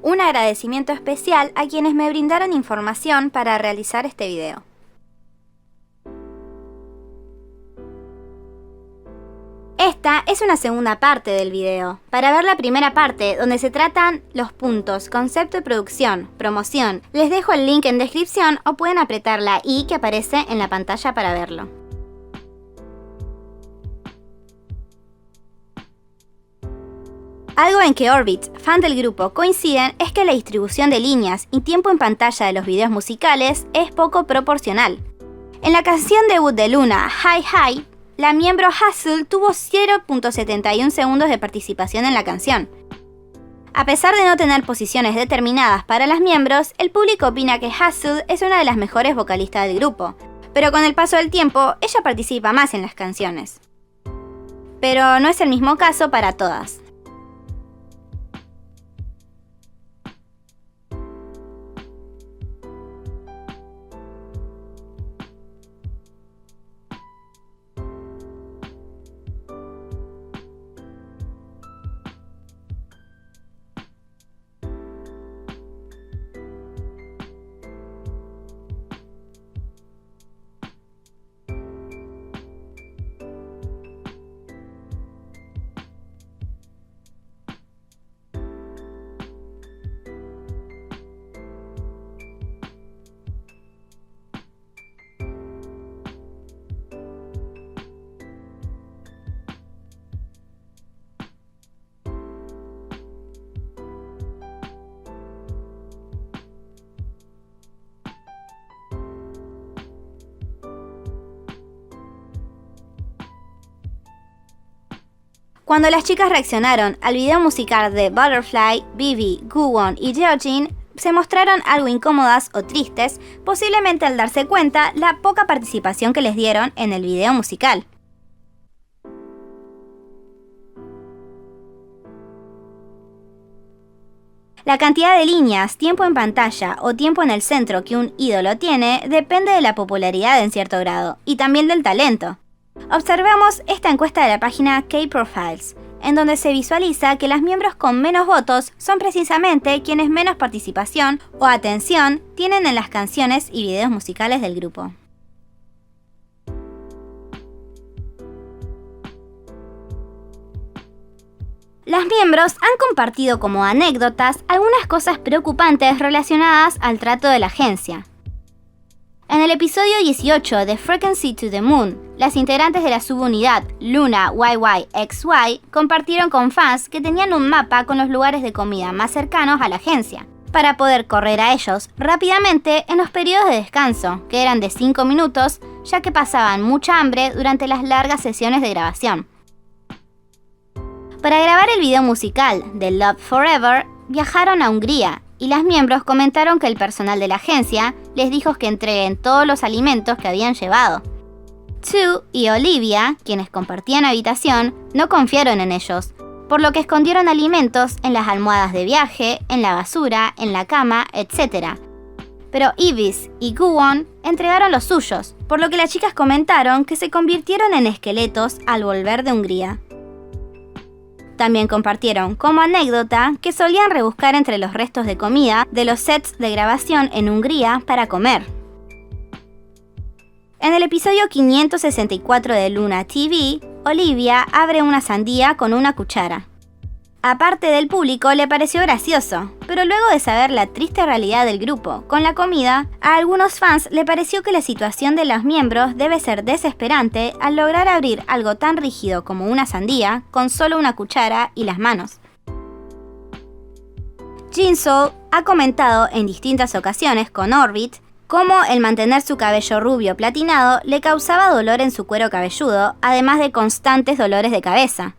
Un agradecimiento especial a quienes me brindaron información para realizar este video. Esta es una segunda parte del video. Para ver la primera parte, donde se tratan los puntos, concepto y producción, promoción, les dejo el link en descripción o pueden apretar la I que aparece en la pantalla para verlo. Algo en que Orbit, fan del grupo, coinciden es que la distribución de líneas y tiempo en pantalla de los videos musicales es poco proporcional. En la canción debut de Luna, Hi Hi, la miembro Hazel tuvo 0.71 segundos de participación en la canción. A pesar de no tener posiciones determinadas para las miembros, el público opina que Hazel es una de las mejores vocalistas del grupo, pero con el paso del tiempo, ella participa más en las canciones. Pero no es el mismo caso para todas. Cuando las chicas reaccionaron al video musical de Butterfly, Vivi, Goo-won y Jeojin, se mostraron algo incómodas o tristes, posiblemente al darse cuenta la poca participación que les dieron en el video musical. La cantidad de líneas, tiempo en pantalla o tiempo en el centro que un ídolo tiene depende de la popularidad en cierto grado y también del talento. Observemos esta encuesta de la página K-Profiles, en donde se visualiza que las miembros con menos votos son precisamente quienes menos participación o atención tienen en las canciones y videos musicales del grupo. Las miembros han compartido como anécdotas algunas cosas preocupantes relacionadas al trato de la agencia. En el episodio 18 de Frequency to the Moon, las integrantes de la subunidad Luna YYXY compartieron con fans que tenían un mapa con los lugares de comida más cercanos a la agencia, para poder correr a ellos rápidamente en los periodos de descanso, que eran de 5 minutos, ya que pasaban mucha hambre durante las largas sesiones de grabación. Para grabar el video musical de Love Forever, viajaron a Hungría, y las miembros comentaron que el personal de la agencia les dijo que entreguen todos los alimentos que habían llevado. Tu y Olivia, quienes compartían habitación, no confiaron en ellos, por lo que escondieron alimentos en las almohadas de viaje, en la basura, en la cama, etc. Pero Ibis y Goo-won entregaron los suyos, por lo que las chicas comentaron que se convirtieron en esqueletos al volver de Hungría. También compartieron como anécdota que solían rebuscar entre los restos de comida de los sets de grabación en Hungría para comer. En el episodio 564 de Luna TV, Olivia abre una sandía con una cuchara. Aparte del público le pareció gracioso, pero luego de saber la triste realidad del grupo con la comida, a algunos fans le pareció que la situación de los miembros debe ser desesperante al lograr abrir algo tan rígido como una sandía con solo una cuchara y las manos. Jin-Soul ha comentado en distintas ocasiones con Orbit cómo el mantener su cabello rubio platinado le causaba dolor en su cuero cabelludo, además de constantes dolores de cabeza.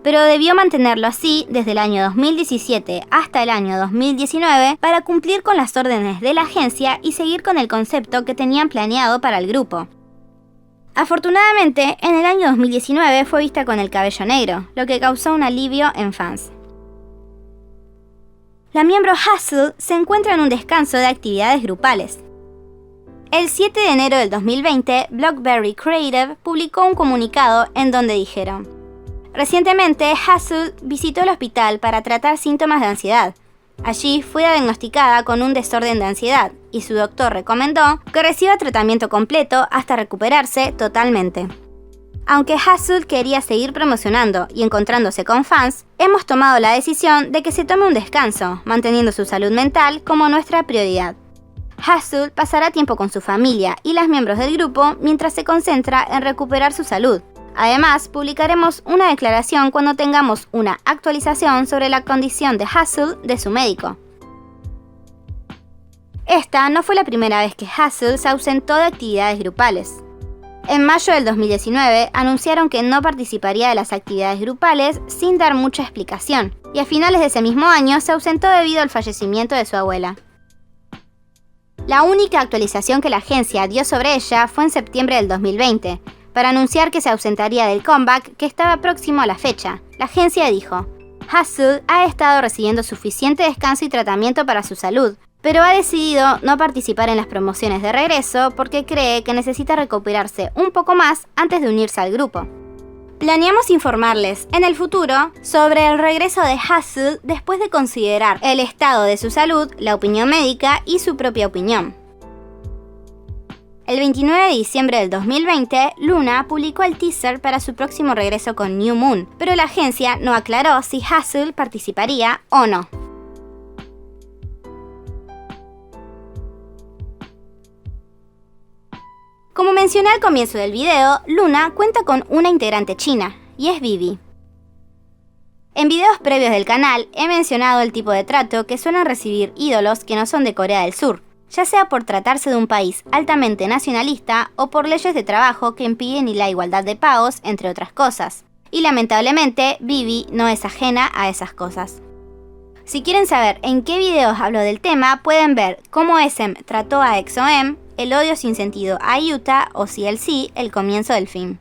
Pero debió mantenerlo así desde el año 2017 hasta el año 2019 para cumplir con las órdenes de la agencia y seguir con el concepto que tenían planeado para el grupo. Afortunadamente, en el año 2019 fue vista con el cabello negro, lo que causó un alivio en fans. La miembro Hazel se encuentra en un descanso de actividades grupales. El 7 de enero del 2020, Blockberry Creative publicó un comunicado en donde dijeron: recientemente, Hazel visitó el hospital para tratar síntomas de ansiedad. Allí fue diagnosticada con un desorden de ansiedad y su doctor recomendó que reciba tratamiento completo hasta recuperarse totalmente. Aunque Hazel quería seguir promocionando y encontrándose con fans, hemos tomado la decisión de que se tome un descanso, manteniendo su salud mental como nuestra prioridad. Hazel pasará tiempo con su familia y las miembros del grupo mientras se concentra en recuperar su salud. Además, publicaremos una declaración cuando tengamos una actualización sobre la condición de Hazel de su médico. Esta no fue la primera vez que Hazel se ausentó de actividades grupales. En mayo del 2019 anunciaron que no participaría de las actividades grupales sin dar mucha explicación, y a finales de ese mismo año se ausentó debido al fallecimiento de su abuela. La única actualización que la agencia dio sobre ella fue en septiembre del 2020, para anunciar que se ausentaría del comeback que estaba próximo a la fecha. La agencia dijo: Hazel ha estado recibiendo suficiente descanso y tratamiento para su salud, pero ha decidido no participar en las promociones de regreso porque cree que necesita recuperarse un poco más antes de unirse al grupo. Planeamos informarles en el futuro sobre el regreso de Hazel después de considerar el estado de su salud, la opinión médica y su propia opinión. El 29 de diciembre del 2020, Luna publicó el teaser para su próximo regreso con New Moon, pero la agencia no aclaró si Hazel participaría o no. Como mencioné al comienzo del video, Luna cuenta con una integrante china, y es Vivi. En videos previos del canal he mencionado el tipo de trato que suelen recibir ídolos que no son de Corea del Sur, ya sea por tratarse de un país altamente nacionalista o por leyes de trabajo que impiden la igualdad de pagos, entre otras cosas. Y lamentablemente, Vivi no es ajena a esas cosas. Si quieren saber en qué videos hablo del tema, pueden ver cómo SM trató a EXO-M, el odio sin sentido a Yuta o CLC, el comienzo del fin.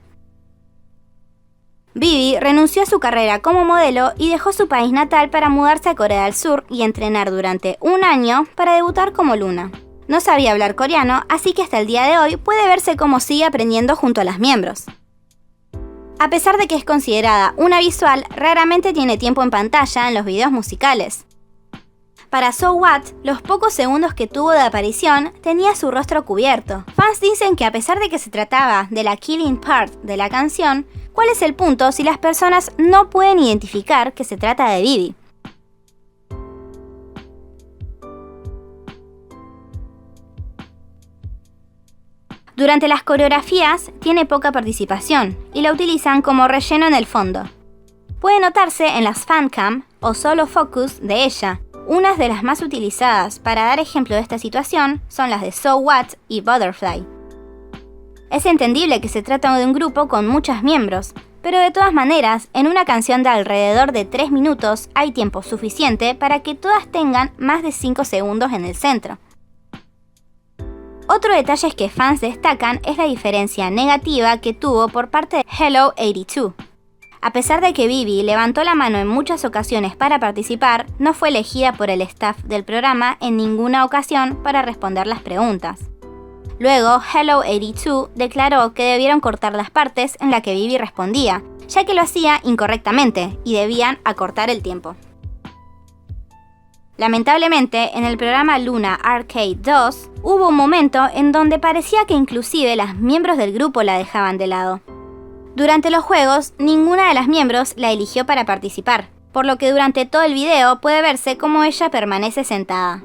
Vivi renunció a su carrera como modelo y dejó su país natal para mudarse a Corea del Sur y entrenar durante un año para debutar como Luna. No sabía hablar coreano, así que hasta el día de hoy puede verse cómo sigue aprendiendo junto a las miembros. A pesar de que es considerada una visual, raramente tiene tiempo en pantalla en los videos musicales. Para So What, los pocos segundos que tuvo de aparición, tenía su rostro cubierto. Fans dicen que a pesar de que se trataba de la killing part de la canción, ¿cuál es el punto si las personas no pueden identificar que se trata de Vivi? Durante las coreografías tiene poca participación y la utilizan como relleno en el fondo. Puede notarse en las fancam o solo focus de ella. Unas de las más utilizadas para dar ejemplo de esta situación son las de So What y Butterfly. Es entendible que se trata de un grupo con muchos miembros, pero de todas maneras, en una canción de alrededor de 3 minutos hay tiempo suficiente para que todas tengan más de 5 segundos en el centro. Otro detalle que fans destacan es la diferencia negativa que tuvo por parte de Hello 82. A pesar de que Vivi levantó la mano en muchas ocasiones para participar, no fue elegida por el staff del programa en ninguna ocasión para responder las preguntas. Luego, Hello 82 declaró que debieron cortar las partes en las que Vivi respondía, ya que lo hacía incorrectamente y debían acortar el tiempo. Lamentablemente, en el programa Luna Arcade 2, hubo un momento en donde parecía que inclusive las miembros del grupo la dejaban de lado. Durante los juegos, ninguna de las miembros la eligió para participar, por lo que durante todo el video puede verse cómo ella permanece sentada.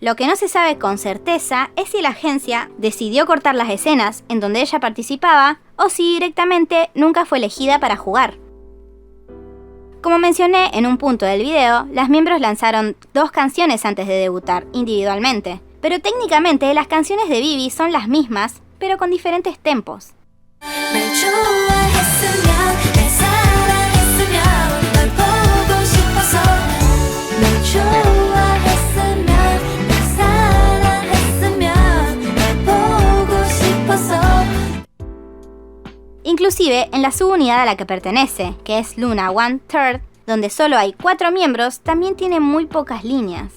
Lo que no se sabe con certeza es si la agencia decidió cortar las escenas en donde ella participaba o si directamente nunca fue elegida para jugar. Como mencioné en un punto del video, las miembros lanzaron 2 canciones antes de debutar individualmente, pero técnicamente las canciones de Vivi son las mismas, pero con diferentes tempos. Inclusive, en la subunidad a la que pertenece, que es Luna 1/3, donde solo hay 4 miembros, también tiene muy pocas líneas.